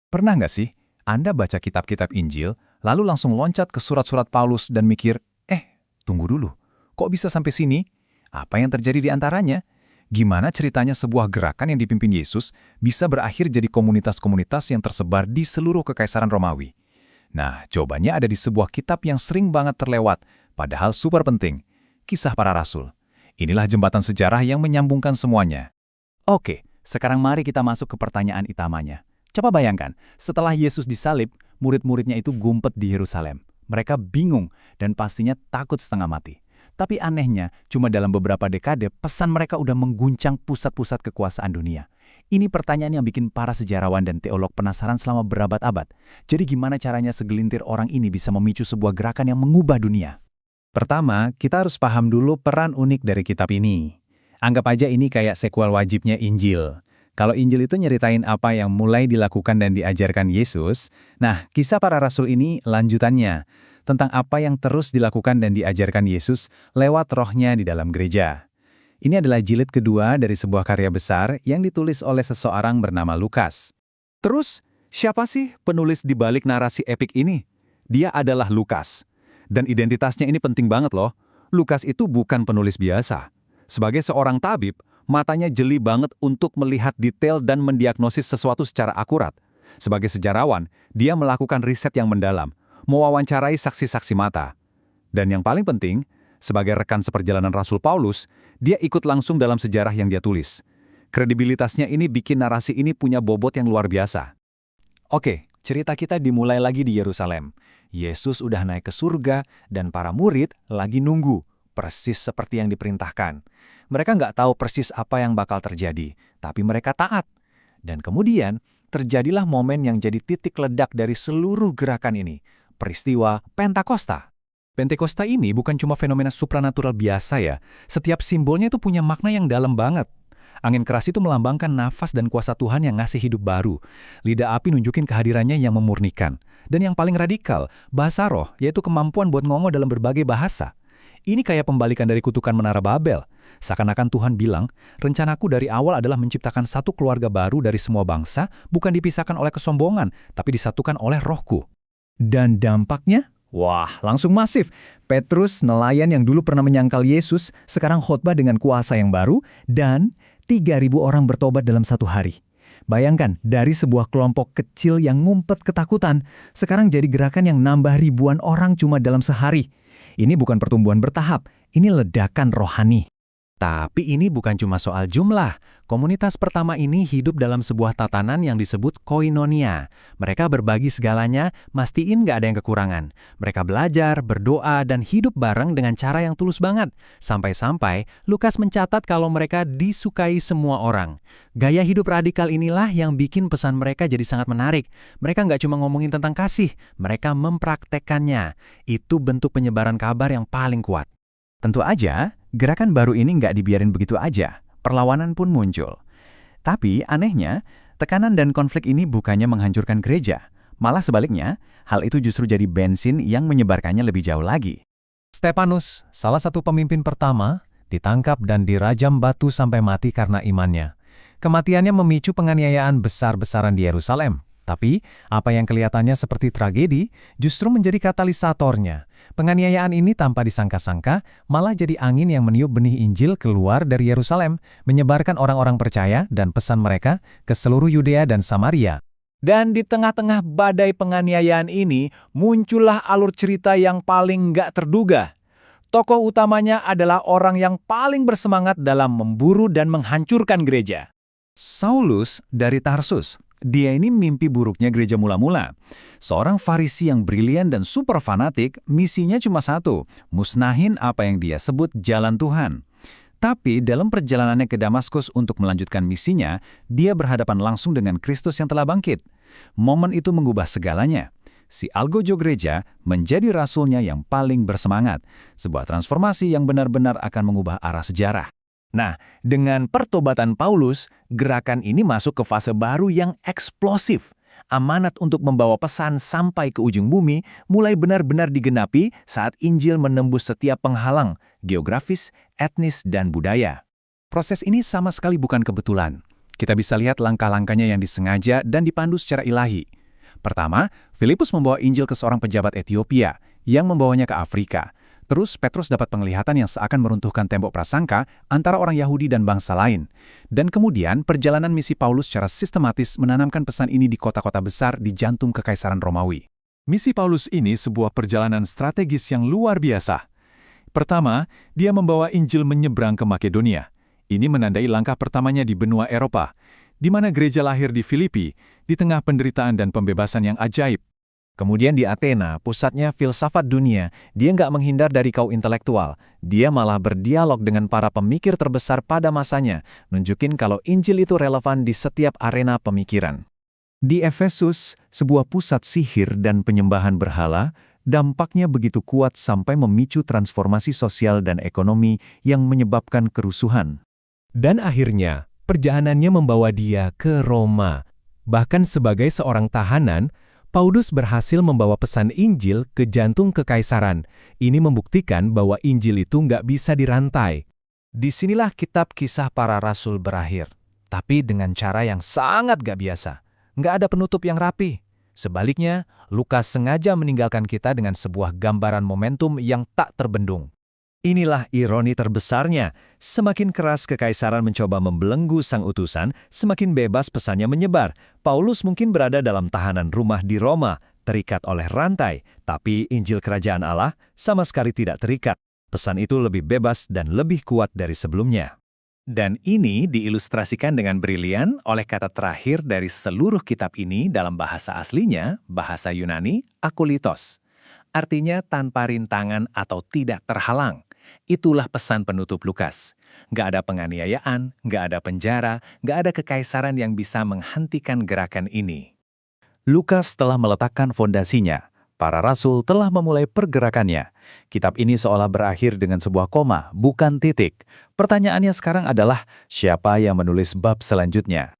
Pernah nggak sih Anda baca kitab-kitab Injil, lalu langsung loncat ke surat-surat Paulus dan mikir, tunggu dulu, kok bisa sampai sini? Apa yang terjadi di antaranya? Gimana ceritanya sebuah gerakan yang dipimpin Yesus bisa berakhir jadi komunitas-komunitas yang tersebar di seluruh Kekaisaran Romawi? Nah, jawabannya ada di sebuah kitab yang sering banget terlewat, padahal super penting, Kisah Para Rasul. Inilah jembatan sejarah yang menyambungkan semuanya. Oke, sekarang mari kita masuk ke pertanyaan utamanya. Coba bayangkan, setelah Yesus disalib, murid-muridnya itu gumpet di Yerusalem. Mereka bingung dan pastinya takut setengah mati. Tapi anehnya, cuma dalam beberapa dekade, pesan mereka udah mengguncang pusat-pusat kekuasaan dunia. Ini pertanyaan yang bikin para sejarawan dan teolog penasaran selama berabad-abad. Jadi gimana caranya segelintir orang ini bisa memicu sebuah gerakan yang mengubah dunia? Pertama, kita harus paham dulu peran unik dari kitab ini. Anggap aja ini kayak sequel wajibnya Injil. Kalau Injil itu nyeritain apa yang mulai dilakukan dan diajarkan Yesus, nah, Kisah Para Rasul ini lanjutannya, tentang apa yang terus dilakukan dan diajarkan Yesus lewat rohnya di dalam gereja. Ini adalah jilid kedua dari sebuah karya besar yang ditulis oleh seseorang bernama Lukas. Terus, siapa sih penulis di balik narasi epik ini? Dia adalah Lukas. Dan identitasnya ini penting banget loh. Lukas itu bukan penulis biasa. Sebagai seorang tabib, matanya jeli banget untuk melihat detail dan mendiagnosis sesuatu secara akurat. Sebagai sejarawan, dia melakukan riset yang mendalam, mewawancarai saksi-saksi mata. Dan yang paling penting, sebagai rekan seperjalanan Rasul Paulus, dia ikut langsung dalam sejarah yang dia tulis. Kredibilitasnya ini bikin narasi ini punya bobot yang luar biasa. Oke, cerita kita dimulai lagi di Yerusalem. Yesus udah naik ke surga dan para murid lagi nunggu, persis seperti yang diperintahkan. Mereka nggak tahu persis apa yang bakal terjadi, tapi mereka taat. Dan kemudian, terjadilah momen yang jadi titik ledak dari seluruh gerakan ini, peristiwa Pentakosta. Pentakosta ini bukan cuma fenomena supranatural biasa ya, setiap simbolnya itu punya makna yang dalam banget. Angin keras itu melambangkan nafas dan kuasa Tuhan yang ngasih hidup baru. Lidah api nunjukin kehadirannya yang memurnikan. Dan yang paling radikal, bahasa roh, yaitu kemampuan buat ngomong dalam berbagai bahasa. Ini kayak pembalikan dari kutukan Menara Babel. Seakan-akan Tuhan bilang, rencanaku dari awal adalah menciptakan satu keluarga baru dari semua bangsa, bukan dipisahkan oleh kesombongan, tapi disatukan oleh rohku. Dan dampaknya? Wah, langsung masif. Petrus, nelayan yang dulu pernah menyangkal Yesus, sekarang khotbah dengan kuasa yang baru, dan 3.000 orang bertobat dalam satu hari. Bayangkan, dari sebuah kelompok kecil yang ngumpet ketakutan, sekarang jadi gerakan yang nambah ribuan orang cuma dalam sehari. Ini bukan pertumbuhan bertahap, ini ledakan rohani. Tapi ini bukan cuma soal jumlah. Komunitas pertama ini hidup dalam sebuah tatanan yang disebut koinonia. Mereka berbagi segalanya, mastiin nggak ada yang kekurangan. Mereka belajar, berdoa, dan hidup bareng dengan cara yang tulus banget. Sampai-sampai, Lukas mencatat kalau mereka disukai semua orang. Gaya hidup radikal inilah yang bikin pesan mereka jadi sangat menarik. Mereka nggak cuma ngomongin tentang kasih, mereka mempraktekkannya. Itu bentuk penyebaran kabar yang paling kuat. Tentu aja, gerakan baru ini nggak dibiarin begitu aja. Perlawanan pun muncul. Tapi anehnya, tekanan dan konflik ini bukannya menghancurkan gereja. Malah sebaliknya, hal itu justru jadi bensin yang menyebarkannya lebih jauh lagi. Stefanus, salah satu pemimpin pertama, ditangkap dan dirajam batu sampai mati karena imannya. Kematiannya memicu penganiayaan besar-besaran di Yerusalem. Tapi, apa yang kelihatannya seperti tragedi justru menjadi katalisatornya. Penganiayaan ini tanpa disangka-sangka malah jadi angin yang meniup benih Injil keluar dari Yerusalem, menyebarkan orang-orang percaya dan pesan mereka ke seluruh Yudea dan Samaria. Dan di tengah-tengah badai penganiayaan ini, muncullah alur cerita yang paling nggak terduga. Tokoh utamanya adalah orang yang paling bersemangat dalam memburu dan menghancurkan gereja. Saulus dari Tarsus. Dia ini mimpi buruknya gereja mula-mula. Seorang Farisi yang brilian dan super fanatik, misinya cuma satu, musnahin apa yang dia sebut jalan Tuhan. Tapi dalam perjalanannya ke Damaskus untuk melanjutkan misinya, dia berhadapan langsung dengan Kristus yang telah bangkit. Momen itu mengubah segalanya. Si algojo gereja menjadi rasulnya yang paling bersemangat. Sebuah transformasi yang benar-benar akan mengubah arah sejarah. Nah, dengan pertobatan Paulus, gerakan ini masuk ke fase baru yang eksplosif. Amanat untuk membawa pesan sampai ke ujung bumi mulai benar-benar digenapi saat Injil menembus setiap penghalang, geografis, etnis, dan budaya. Proses ini sama sekali bukan kebetulan. Kita bisa lihat langkah-langkahnya yang disengaja dan dipandu secara ilahi. Pertama, Filipus membawa Injil ke seorang pejabat Ethiopia yang membawanya ke Afrika. Terus Petrus dapat penglihatan yang seakan meruntuhkan tembok prasangka antara orang Yahudi dan bangsa lain. Dan kemudian perjalanan misi Paulus secara sistematis menanamkan pesan ini di kota-kota besar di jantung Kekaisaran Romawi. Misi Paulus ini sebuah perjalanan strategis yang luar biasa. Pertama, dia membawa Injil menyeberang ke Makedonia. Ini menandai langkah pertamanya di benua Eropa, di mana gereja lahir di Filipi, di tengah penderitaan dan pembebasan yang ajaib. Kemudian di Athena, pusatnya filsafat dunia, dia nggak menghindar dari kaum intelektual. Dia malah berdialog dengan para pemikir terbesar pada masanya, nunjukin kalau Injil itu relevan di setiap arena pemikiran. Di Efesus, sebuah pusat sihir dan penyembahan berhala, dampaknya begitu kuat sampai memicu transformasi sosial dan ekonomi yang menyebabkan kerusuhan. Dan akhirnya, perjalanannya membawa dia ke Roma. Bahkan sebagai seorang tahanan, Paulus berhasil membawa pesan Injil ke jantung kekaisaran. Ini membuktikan bahwa Injil itu nggak bisa dirantai. Disinilah kitab Kisah Para Rasul berakhir, tapi dengan cara yang sangat gak biasa. Nggak ada penutup yang rapi. Sebaliknya, Lukas sengaja meninggalkan kita dengan sebuah gambaran momentum yang tak terbendung. Inilah ironi terbesarnya. Semakin keras kekaisaran mencoba membelenggu sang utusan, semakin bebas pesannya menyebar. Paulus mungkin berada dalam tahanan rumah di Roma, terikat oleh rantai, tapi Injil Kerajaan Allah sama sekali tidak terikat. Pesan itu lebih bebas dan lebih kuat dari sebelumnya. Dan ini diilustrasikan dengan brilian oleh kata terakhir dari seluruh kitab ini dalam bahasa aslinya, bahasa Yunani, akulitos. Artinya tanpa rintangan atau tidak terhalang. Itulah pesan penutup Lukas. Nggak ada penganiayaan, nggak ada penjara, nggak ada kekaisaran yang bisa menghentikan gerakan ini. Lukas telah meletakkan fondasinya. Para rasul telah memulai pergerakannya. Kitab ini seolah berakhir dengan sebuah koma, bukan titik. Pertanyaannya sekarang adalah, siapa yang menulis bab selanjutnya?